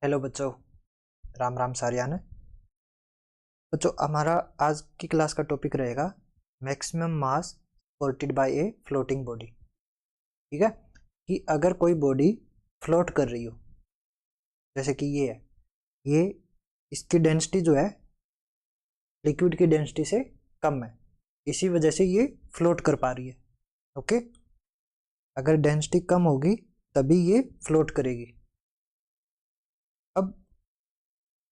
Hello बच्चों, राम राम सारियान। बच्चों, हमारा आज की क्लास का टॉपिक रहेगा maximum mass supported by a floating body. ठीक है, कि अगर कोई बॉडी फ्लोट कर रही हो, जैसे कि ये है, ये इसकी डेंसिटी जो है लिक्विड की डेंसिटी से कम है, इसी वजह से ये फ्लोट कर पा रही है। ओके, अगर डेंसिटी कम होगी तभी ये फ्लोट करेगी। अब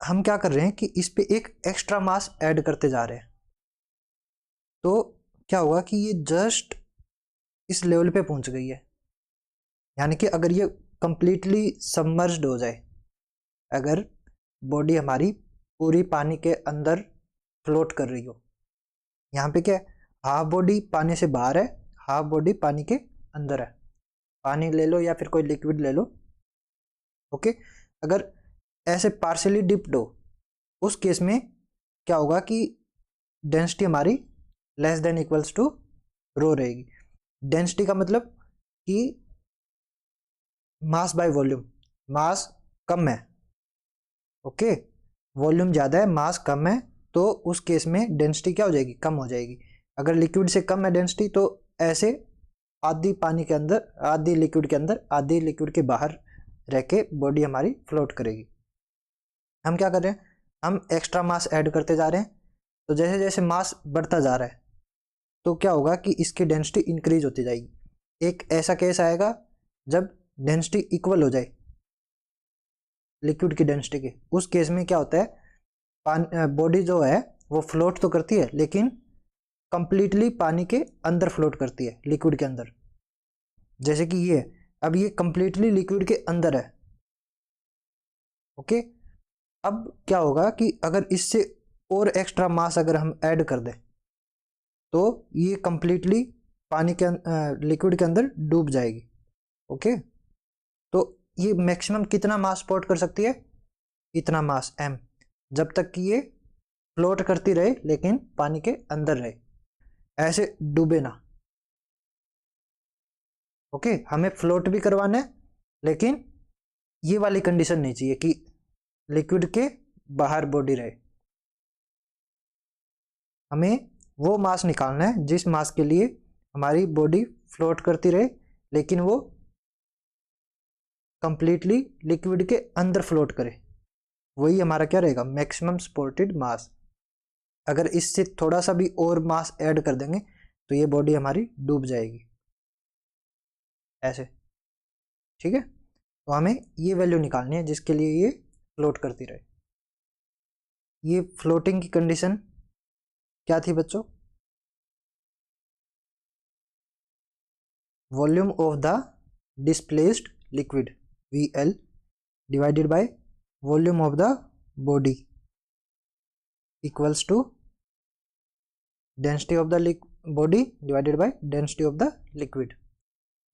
हम क्या कर रहे हैं कि इस पे एक एक्स्ट्रा मास ऐड करते जा रहे हैं, तो क्या होगा कि ये जस्ट इस लेवल पे पहुंच गई है। यानी कि अगर ये कंप्लीटली सबमर्ज्ड हो जाए, अगर बॉडी हमारी पूरी पानी के अंदर फ्लोट कर रही हो, यहाँ पे क्या है, हाफ बॉडी पानी से बाहर है, हाफ बॉडी पानी के अंदर है। पानी ले लो या फिर कोई लिक्विड ले लो। ओके, अगर ऐसे पार्शियली डिप्ड हो, उस केस में क्या होगा कि डेंसिटी हमारी लेस देन इक्वल्स टू रो रहेगी। डेंसिटी का मतलब कि मास बाय वॉल्यूम, मास कम है। ओके, वॉल्यूम ज्यादा है, मास कम है, तो उस केस में डेंसिटी क्या हो जाएगी, कम हो जाएगी। अगर लिक्विड से कम है डेंसिटी, तो ऐसे आधी पानी के अंदर, आधी लिक्विड के अंदर, आधी लिक्विड के बाहर रह के बॉडी हमारी फ्लोट करेगी। हम क्या कर रहे हैं, हम एक्स्ट्रा मास ऐड करते जा रहे हैं। तो जैसे जैसे मास बढ़ता जा रहा है, तो क्या होगा कि इसकी डेंसिटी इंक्रीज होती जाएगी। एक ऐसा केस आएगा जब डेंसिटी इक्वल हो जाए लिक्विड की डेंसिटी के, उस केस में क्या होता है, बॉडी जो है वो फ्लोट तो करती है, लेकिन कंप्लीटली पानी के अंदर फ्लोट करती है, लिक्विड के अंदर। जैसे कि ये, अब ये कंप्लीटली लिक्विड के अंदर है। ओके, अब क्या होगा कि अगर इससे और एक्स्ट्रा मास अगर हम ऐड कर दें, तो ये कंप्लीटली पानी के लिक्विड के अंदर डूब जाएगी। ओके, तो ये मैक्सिमम कितना मास सपोर्ट कर सकती है, इतना मास m, जब तक कि ये फ्लोट करती रहे लेकिन पानी के अंदर रहे, ऐसे डूबे ना। ओके, हमें फ्लोट भी करवाना है, लेकिन ये वाली कंडीशन नहीं चाहिए कि लिक्विड के बाहर बॉडी रहे। हमें वो मास निकालना है जिस मास के लिए हमारी बॉडी फ्लोट करती रहे, लेकिन वो कंप्लीटली लिक्विड के अंदर फ्लोट करे। वही हमारा क्या रहेगा, मैक्सिमम सपोर्टेड मास। अगर इससे थोड़ा सा भी और मास ऐड कर देंगे तो ये बॉडी हमारी डूब जाएगी, ऐसे। ठीक है, तो हमें ये वैल्यू निकालनी है जिसके लिए ये फ्लोट करती रहे। ये फ्लोटिंग की कंडीशन क्या थी बच्चों, volume of the displaced liquid VL divided by volume of the body equals to density of the body divided by density of the liquid.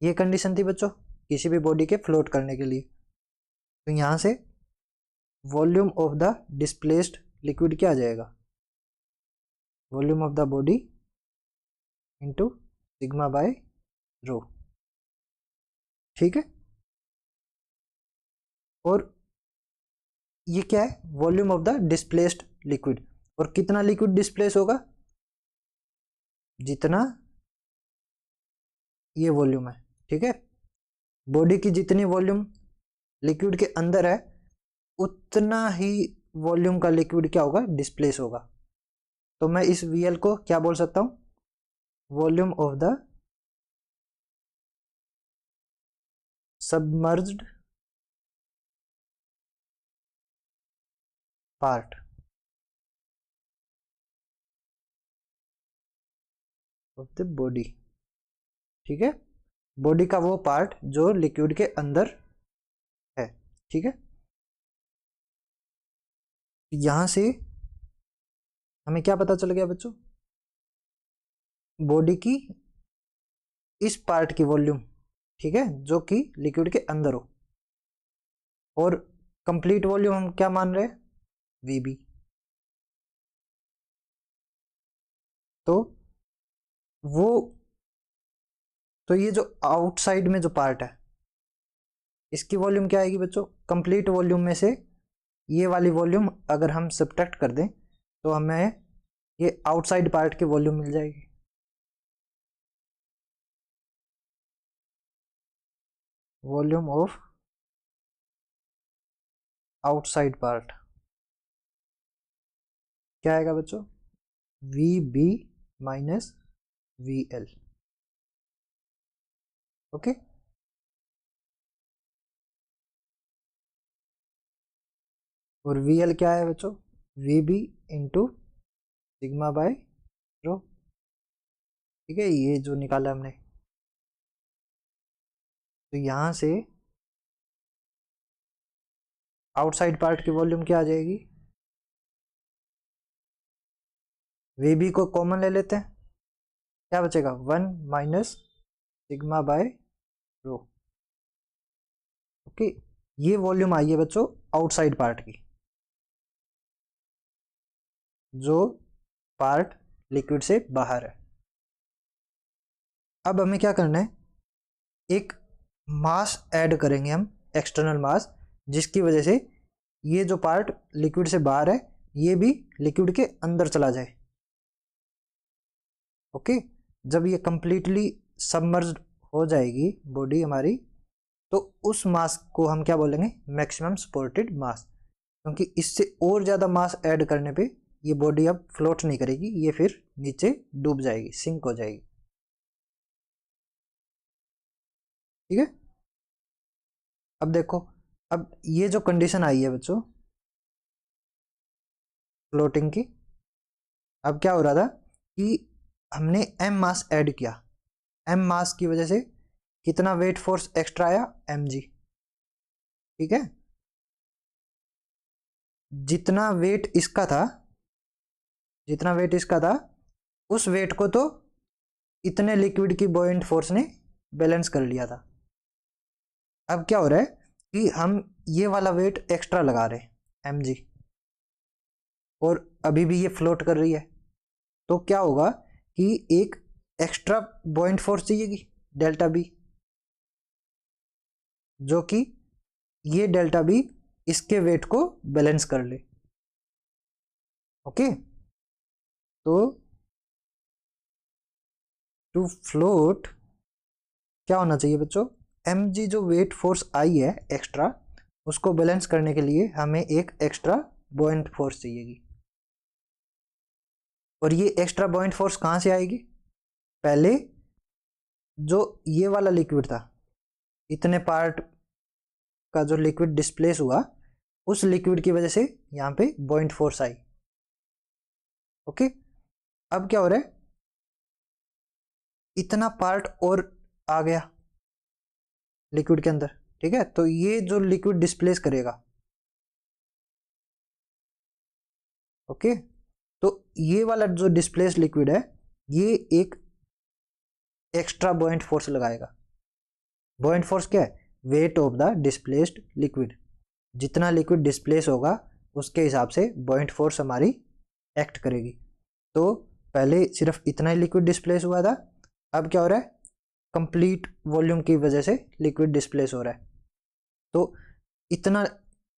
ये कंडीशन थी बच्चों किसी भी बॉडी के फ्लोट करने के लिए। तो यहां से volume of the displaced liquid क्या आ जाएगा, volume of the body into sigma by rho. ठीक है, और ये क्या है, volume of the displaced liquid. और कितना लिक्विड डिस्प्लेस होगा, जितना ये वॉल्यूम है। ठीक है, बॉडी की जितनी वॉल्यूम लिक्विड के अंदर है, उतना ही वॉल्यूम का लिक्विड क्या होगा, डिस्प्लेस होगा। तो मैं इस VL को क्या बोल सकता हूं, volume of the submerged part of the body. ठीक है, बॉडी का वो पार्ट जो लिक्विड के अंदर है। ठीक है, यहां से हमें क्या पता चल गया बच्चों, बॉडी की इस पार्ट की वॉल्यूम, ठीक है, जो कि लिक्विड के अंदर हो, और कंप्लीट वॉल्यूम हम क्या मान रहे हैं, VB। तो वो, तो ये जो आउटसाइड में जो पार्ट है, इसकी वॉल्यूम क्या आएगी बच्चों, कंप्लीट वॉल्यूम में से ये वाली वॉल्यूम अगर हम सब्ट्रैक्ट कर दें तो हमें ये आउटसाइड पार्ट की वॉल्यूम मिल जाएगी। वॉल्यूम ऑफ आउटसाइड पार्ट क्या आएगा बच्चों, V B minus V L. Okay, और वी एल क्या है बच्चों, V B into sigma by rho. ठीक है, ये जो निकाला हमने, तो यहां से आउटसाइड पार्ट की वॉल्यूम क्या आ जाएगी, वी बी को कॉमन ले लेते हैं, क्या बचेगा 1 minus sigma by rho. Okay, ये वॉल्यूम आई है बच्चों आउटसाइड पार्ट की, जो पार्ट लिक्विड से बाहर है। अब हमें क्या करना है, एक मास ऐड करेंगे हम, एक्सटर्नल मास, जिसकी वजह से ये जो पार्ट लिक्विड से बाहर है ये भी लिक्विड के अंदर चला जाए। ओके, जब ये कंप्लीटली सबमर्ज्ड हो जाएगी बॉडी हमारी, तो उस मास को हम क्या बोलेंगे, मैक्सिमम सपोर्टेड मास, क्योंकि इससे और ज़्यादा मास ऐड करने पे ये बॉडी अब फ्लोट नहीं करेगी, ये फिर नीचे डूब जाएगी, सिंक हो जाएगी। ठीक है, अब देखो, अब ये जो कंडीशन आई है बच्चों फ्लोटिंग की, अब क्या हो रहा था कि हमने एम मास ऐड किया, एम मास की वजह से कितना वेट फोर्स एक्स्ट्रा आया, एम जी। ठीक है, जितना वेट इसका था, जितना वेट इसका था उस वेट को तो इतने लिक्विड की बॉयंट फोर्स ने बैलेंस कर लिया था। अब क्या हो रहा है कि हम ये वाला वेट एक्स्ट्रा लगा रहे हैं एम जी, और अभी भी ये फ्लोट कर रही है, तो क्या होगा कि एक एक्स्ट्रा बॉयंट फोर्स चाहिएगी डेल्टा बी, जो कि ये डेल्टा बी इसके वेट को बैलेंस कर ले। ओके, तो टू फ्लोट क्या होना चाहिए बच्चों, एम जी जो वेट फोर्स आई है एक्स्ट्रा, उसको बैलेंस करने के लिए हमें एक एक्स्ट्रा बॉयंट फोर्स चाहिएगी। और ये एक्स्ट्रा बॉयंट फोर्स कहाँ से आएगी, पहले जो ये वाला लिक्विड था, इतने पार्ट का जो लिक्विड डिस्प्लेस हुआ, उस लिक्विड की वजह से यहाँ पे बॉयंट फोर्स आई। ओके, अब क्या हो रहा है, इतना पार्ट और आ गया लिक्विड के अंदर। ठीक है, तो ये जो लिक्विड डिस्प्लेस करेगा, ओके, तो ये वाला जो डिस्प्लेस लिक्विड है ये एक एक्स्ट्रा बॉयंट फोर्स लगाएगा। बॉयंट फोर्स क्या है, weight of the displaced liquid, जितना लिक्विड डिस्प्लेस होगा उसके हिसाब से बॉयंट फोर्स हमारी एक्ट करेगी। तो पहले सिर्फ इतना ही लिक्विड डिस्प्लेस हुआ था, अब क्या हो रहा है, कंप्लीट वॉल्यूम की वजह से लिक्विड डिस्प्लेस हो रहा है, तो इतना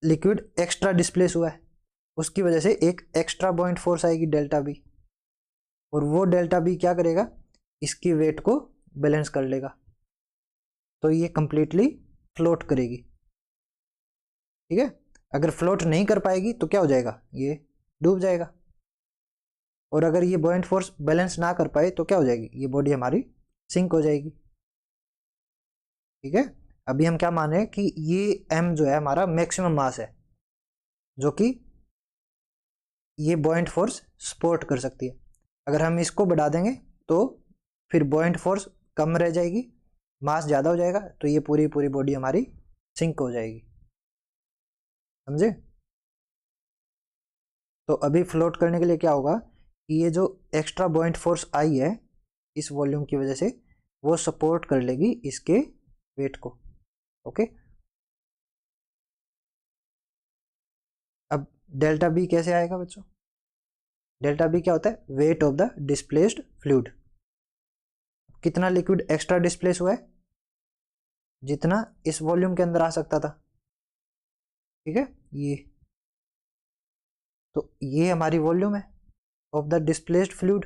लिक्विड एक्स्ट्रा डिस्प्लेस हुआ है, उसकी वजह से एक एक्स्ट्रा बॉयंट फोर्स आएगी डेल्टा बी, और वो डेल्टा बी क्या करेगा, इसकी वेट को बैलेंस कर लेगा, तो ये कंप्लीटली फ्लोट करेगी। ठीक है, अगर फ्लोट नहीं कर पाएगी तो क्या हो जाएगा, ये डूब जाएगा, और अगर ये बॉयंट फोर्स बैलेंस ना कर पाए तो क्या हो जाएगी, ये बॉडी हमारी सिंक हो जाएगी। ठीक है, अभी हम क्या मान रहे हैं कि ये एम जो है हमारा मैक्सिमम मास है, जो कि ये बॉयंट फोर्स सपोर्ट कर सकती है। अगर हम इसको बढ़ा देंगे तो फिर बॉयंट फोर्स कम रह जाएगी, मास ज़्यादा हो जाएगा, तो ये पूरी पूरी बॉडी हमारी सिंक हो जाएगी। समझे, तो अभी फ्लोट करने के लिए क्या होगा कि ये जो एक्स्ट्रा बॉयंट फोर्स आई है इस वॉल्यूम की वजह से, वो सपोर्ट कर लेगी इसके वेट को। ओके, अब डेल्टा बी कैसे आएगा बच्चों, डेल्टा बी क्या होता है, weight of the displaced fluid. कितना लिक्विड एक्स्ट्रा डिस्प्लेस हुआ है, जितना इस वॉल्यूम के अंदर आ सकता था, ठीक है। ये तो ये हमारी वॉल्यूम है ऑफ द डिस्प्लेस्ड फ्लूइड,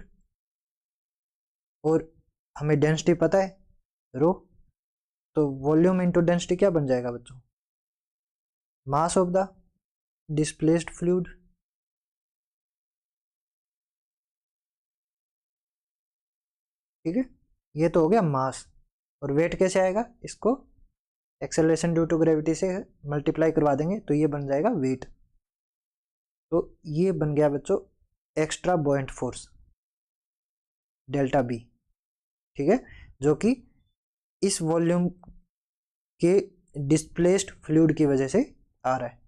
और हमें डेंसिटी पता है रो, तो वॉल्यूम इंटू डेंसिटी क्या बन जाएगा बच्चों, mass of the displaced fluid. ठीक है, ये तो हो गया मास। और वेट कैसे आएगा, इसको एक्सेलरेशन ड्यू टू ग्रेविटी से मल्टीप्लाई करवा देंगे तो ये बन जाएगा वेट। तो ये बन गया बच्चों extra buoyant force delta B, ठीक है, जो कि इस वॉल्यूम के डिस्प्लेस्ड फ्लूइड की वजह से आ रहा है।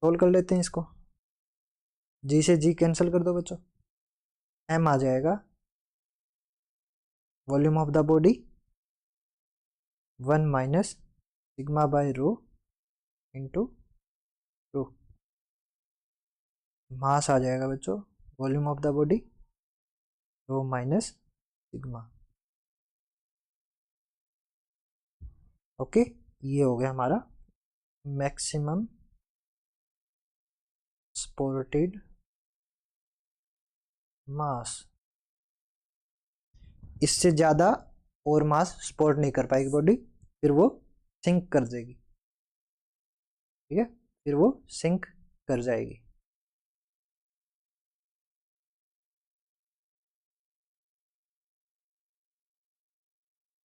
सोल्व कर लेते हैं इसको, जी से जी कैंसिल कर दो बच्चों, एम आ जाएगा volume of the body 1 minus sigma by rho into rho. Mass आ जाएगा बच्चों volume of the body rho minus sigma. Okay, ये हो गया हमारा मैक्सिमम सपोर्टेड मास। इससे ज़्यादा और मास सपोर्ट नहीं कर पाएगी बॉडी, फिर वो सिंक कर जाएगी, ठीक है, फिर वो सिंक कर जाएगी।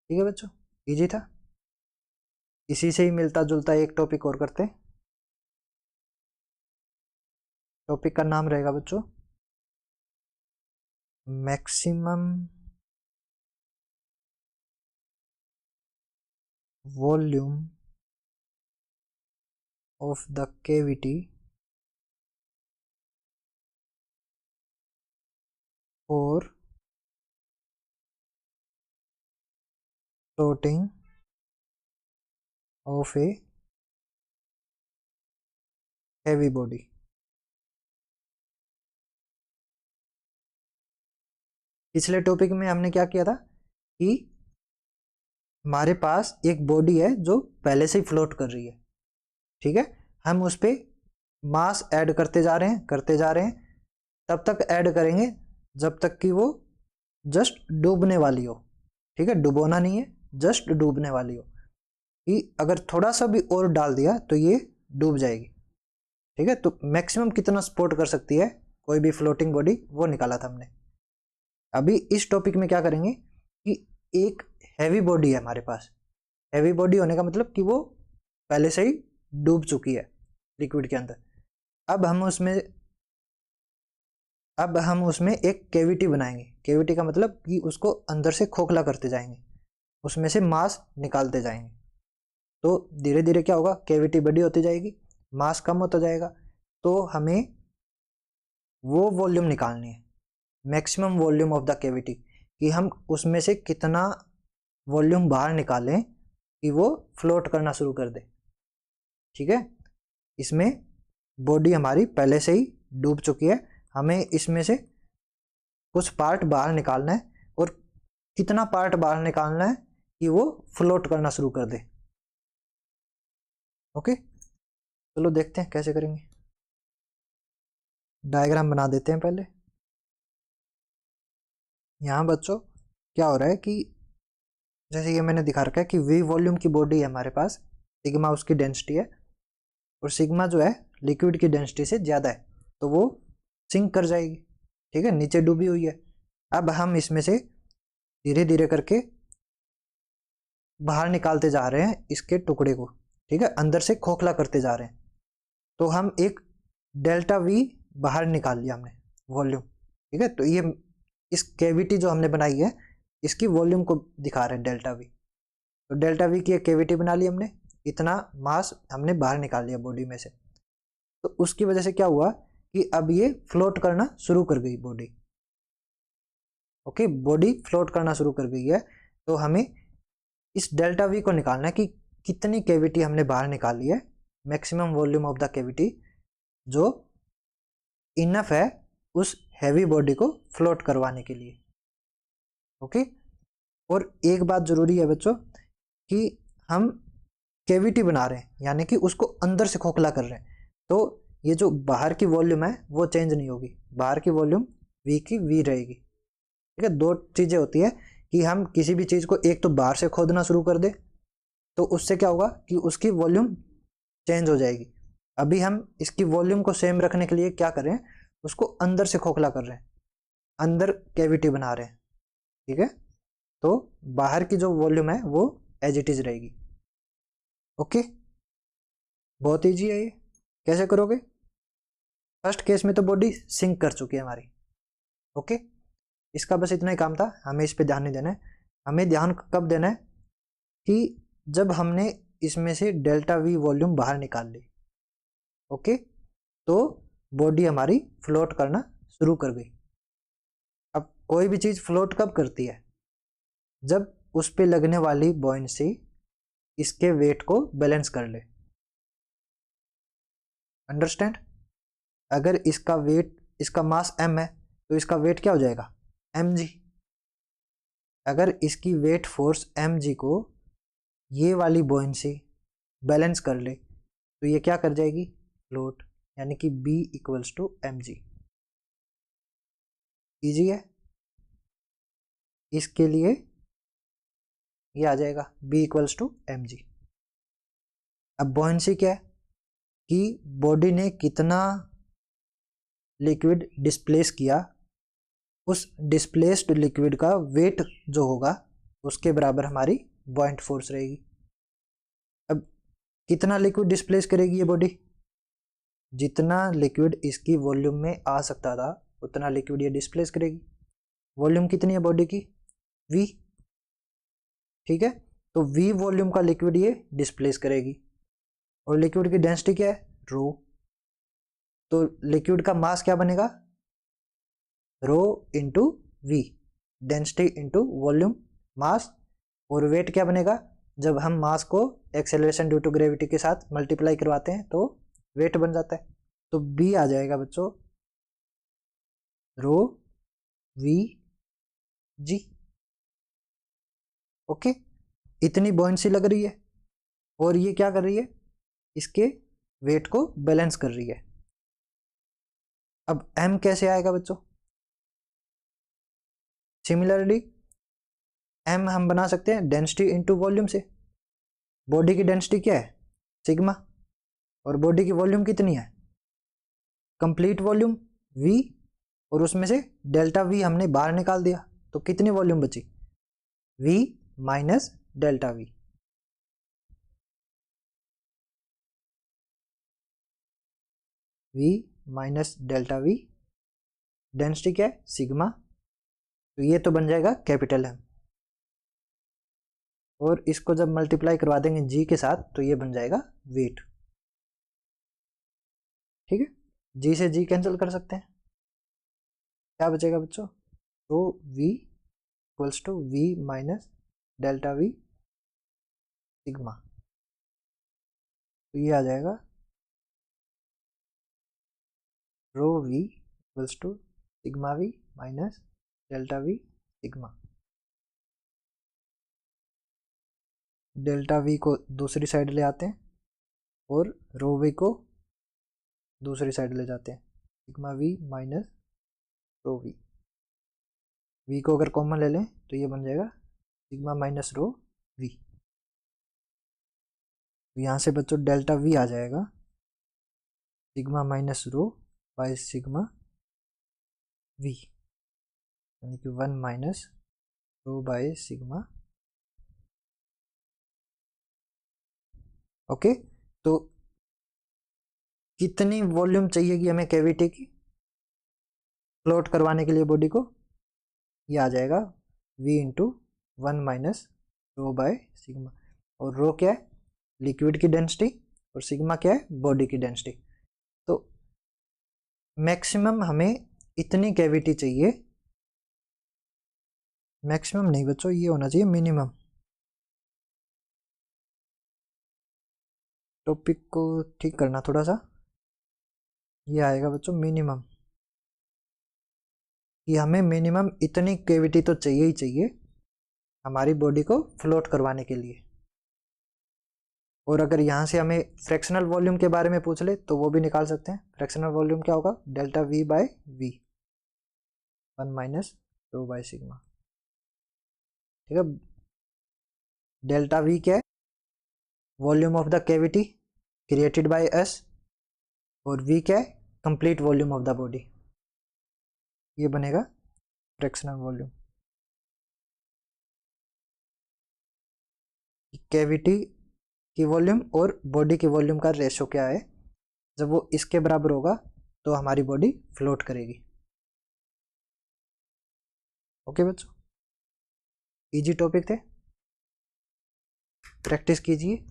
ठीक है बच्चों, इजी था। इसी से ही मिलता जुलता एक टॉपिक और करते हैं। टॉपिक का नाम रहेगा बच्चों maximum volume of the cavity और floating of a heavy body. पिछले टॉपिक में हमने क्या किया था कि हमारे पास एक बॉडी है जो पहले से ही फ्लोट कर रही है, ठीक है, हम उस पर मास ऐड करते जा रहे हैं करते जा रहे हैं, तब तक ऐड करेंगे जब तक कि वो जस्ट डूबने वाली हो, ठीक है, डुबोना नहीं है, जस्ट डूबने वाली हो, कि अगर थोड़ा सा भी और डाल दिया तो ये डूब जाएगी, ठीक है। तो मैक्सिमम कितना सपोर्ट कर सकती है कोई भी फ्लोटिंग बॉडी, वो निकाला था हमने। अभी इस टॉपिक में क्या करेंगे कि एक हैवी बॉडी है हमारे पास, हैवी बॉडी होने का मतलब कि वो पहले से ही डूब चुकी है लिक्विड के अंदर। अब हम उसमें एक कैविटी बनाएंगे, कैविटी का मतलब कि उसको अंदर से खोखला करते जाएंगे, उसमें से मास निकालते जाएंगे। तो धीरे धीरे क्या होगा, कैविटी बड़ी होती जाएगी, मास कम होता जाएगा, तो हमें वो वॉल्यूम निकालनी है, maximum volume of the cavity, कि हम उसमें से कितना वॉल्यूम बाहर निकालें कि वो फ्लोट करना शुरू कर दे, ठीक है। इसमें बॉडी हमारी पहले से ही डूब चुकी है, हमें इसमें से कुछ पार्ट बाहर निकालना है, और कितना पार्ट बाहर निकालना है कि वो फ्लोट करना शुरू कर दे। ओके, चलो देखते हैं कैसे करेंगे। डायग्राम बना देते हैं पहले। यहाँ बच्चों क्या हो रहा है कि जैसे ये मैंने दिखा रखा है कि वी वॉल्यूम की बॉडी है हमारे पास, सिग्मा उसकी डेंसिटी है, और सिग्मा जो है लिक्विड की डेंसिटी से ज़्यादा है, तो वो सिंक कर जाएगी, ठीक है, नीचे डूबी हुई है। अब हम इसमें से धीरे धीरे करके बाहर निकालते जा रहे हैं इसके टुकड़े को, ठीक है, अंदर से खोखला करते जा रहे हैं। तो हम एक डेल्टा वी बाहर निकाल लिया हमने वॉल्यूम, ठीक है। तो ये इस कैविटी जो हमने बनाई है इसकी वॉल्यूम को दिखा रहे हैं डेल्टा वी। तो डेल्टा वी की एक कैविटी बना ली हमने, इतना मास हमने बाहर निकाल लिया बॉडी में से। तो उसकी वजह से क्या हुआ कि अब ये फ्लोट करना शुरू कर गई बॉडी। ओके, बॉडी फ्लोट करना शुरू कर गई है। तो हमें इस डेल्टा वी को निकालना है कि कितनी कैविटी हमने बाहर निकाली है, maximum volume of the cavity जो इनफ है उस हैवी बॉडी को फ्लोट करवाने के लिए। ओके, और एक बात जरूरी है बच्चों कि हम कैविटी बना रहे हैं, यानी कि उसको अंदर से खोखला कर रहे हैं, तो ये जो बाहर की वॉल्यूम है वो चेंज नहीं होगी, बाहर की वॉल्यूम वी की वी रहेगी। ठीक है, दो चीजें होती है कि हम किसी भी चीज को एक तो बाहर से खोदना शुरू कर दे तो उससे क्या होगा कि उसकी वॉल्यूम चेंज हो जाएगी। अभी हम इसकी वॉल्यूम को सेम रखने के लिए क्या कर रहे हैं, उसको अंदर से खोखला कर रहे हैं, अंदर कैविटी बना रहे हैं। ठीक है, तो बाहर की जो वॉल्यूम है वो एज इट इज रहेगी। ओके, बहुत ईजी है ये। कैसे करोगे? फर्स्ट केस में तो बॉडी सिंक कर चुकी है हमारी। ओके, इसका बस इतना ही काम था, हमें इस पे ध्यान नहीं देना है। हमें ध्यान कब देना है कि जब हमने इसमें से डेल्टा वी वॉल्यूम बाहर निकाल ली। ओके, तो बॉडी हमारी फ्लोट करना शुरू कर गई। अब कोई भी चीज फ्लोट कब करती है? जब उस पे लगने वाली बॉयंसी इसके वेट को बैलेंस कर ले। अंडरस्टैंड? अगर इसका वेट, इसका मास m है तो इसका वेट क्या हो जाएगा? mg। अगर इसकी वेट फोर्स mg को ये वाली बॉयंसी बैलेंस कर ले तो ये क्या कर जाएगी? फ्लोट, यानी कि B equals to mg। Easy है, इसके लिए ये आ जाएगा B इक्वल्स टू mg। अब बॉयंसी क्या है कि बॉडी ने कितना लिक्विड डिस्प्लेस किया, उस डिस्प्लेस्ड लिक्विड का वेट जो होगा उसके बराबर हमारी बॉयंट फोर्स रहेगी। अब कितना लिक्विड डिस्प्लेस करेगी ये बॉडी? जितना लिक्विड इसकी वॉल्यूम में आ सकता था उतना लिक्विड ये डिस्प्लेस करेगी। वॉल्यूम कितनी है बॉडी की? V। ठीक है, तो V वॉल्यूम का लिक्विड ये डिस्प्लेस करेगी, और लिक्विड की डेंसिटी क्या है? रो। तो लिक्विड का मास क्या बनेगा? Rho into V, density into volume mass. और वेट क्या बनेगा? जब हम मास को एक्सेलरेशन ड्यू टू ग्रेविटी के साथ मल्टीप्लाई करवाते हैं तो वेट बन जाता है। तो बी आ जाएगा बच्चों रो वी जी। ओके, इतनी बॉयंसी लग रही है और ये क्या कर रही है? इसके वेट को बैलेंस कर रही है। अब m कैसे आएगा बच्चों? सिमिलरली m हम बना सकते हैं डेंसिटी इंटू वॉल्यूम से। बॉडी की डेंसिटी क्या है? सिग्मा, और बॉडी की वॉल्यूम कितनी है? कंप्लीट वॉल्यूम v, और उसमें से डेल्टा v हमने बाहर निकाल दिया, तो कितनी वॉल्यूम बची? v minus delta v। v minus delta v, density क्या है? सिग्मा, तो ये तो बन जाएगा कैपिटल M, और इसको जब मल्टीप्लाई करवा देंगे g के साथ तो ये बन जाएगा वेट। ठीक है, g से g कैंसिल कर सकते हैं, क्या बचेगा बच्चों? तो v equals to v minus delta v sigma, तो ये आ जाएगा rho v equals to sigma v minus delta v sigma. Delta v को दूसरी साइड ले आते हैं और रो v को दूसरी साइड ले जाते हैं, sigma v minus rho v। v को अगर कॉमन ले लें तो ये बन जाएगा सिग्मा माइनस रो v। तो यहाँ से बच्चों डेल्टा v आ जाएगा sigma minus rho by sigma v, यानी कि 1 minus rho by sigma. Okay, तो कितनी वॉल्यूम चाहिएगी हमें कैविटी की फ्लोट करवाने के लिए बॉडी को? ये आ जाएगा v into 1 minus rho by sigma, और रो क्या है? लिक्विड की डेंसिटी, और सिग्मा क्या है? बॉडी की डेंसिटी। तो मैक्सिमम हमें इतनी कैविटी चाहिए, मैक्सिमम नहीं बच्चों, ये होना चाहिए मिनिमम। टॉपिक को ठीक करना थोड़ा सा, ये आएगा बच्चों मिनिमम, कि हमें मिनिमम इतनी कैविटी तो चाहिए ही चाहिए हमारी बॉडी को फ्लोट करवाने के लिए। और अगर यहाँ से हमें फ्रैक्शनल वॉल्यूम के बारे में पूछ ले तो वो भी निकाल सकते हैं। फ्रैक्शनल वॉल्यूम क्या होगा, delta V by V, 1 minus rho by sigma. ठीक है, डेल्टा वी क्या है, volume of the cavity created by S, और वी क्या है, complete volume of the body. ये बनेगा फ्रैक्शनल वॉल्यूम। कैविटी की वॉल्यूम और बॉडी की वॉल्यूम का रेशो क्या है, जब वो इसके बराबर होगा तो हमारी बॉडी फ्लोट करेगी। ओके बच्चों, इजी टॉपिक थे, प्रैक्टिस कीजिए।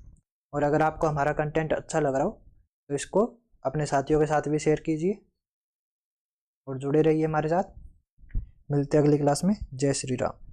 और अगर आपको हमारा कंटेंट अच्छा लग रहा हो तो इसको अपने साथियों के साथ भी शेयर कीजिए और जुड़े रहिए हमारे साथ। मिलते हैं अगली क्लास में। जय श्री राम।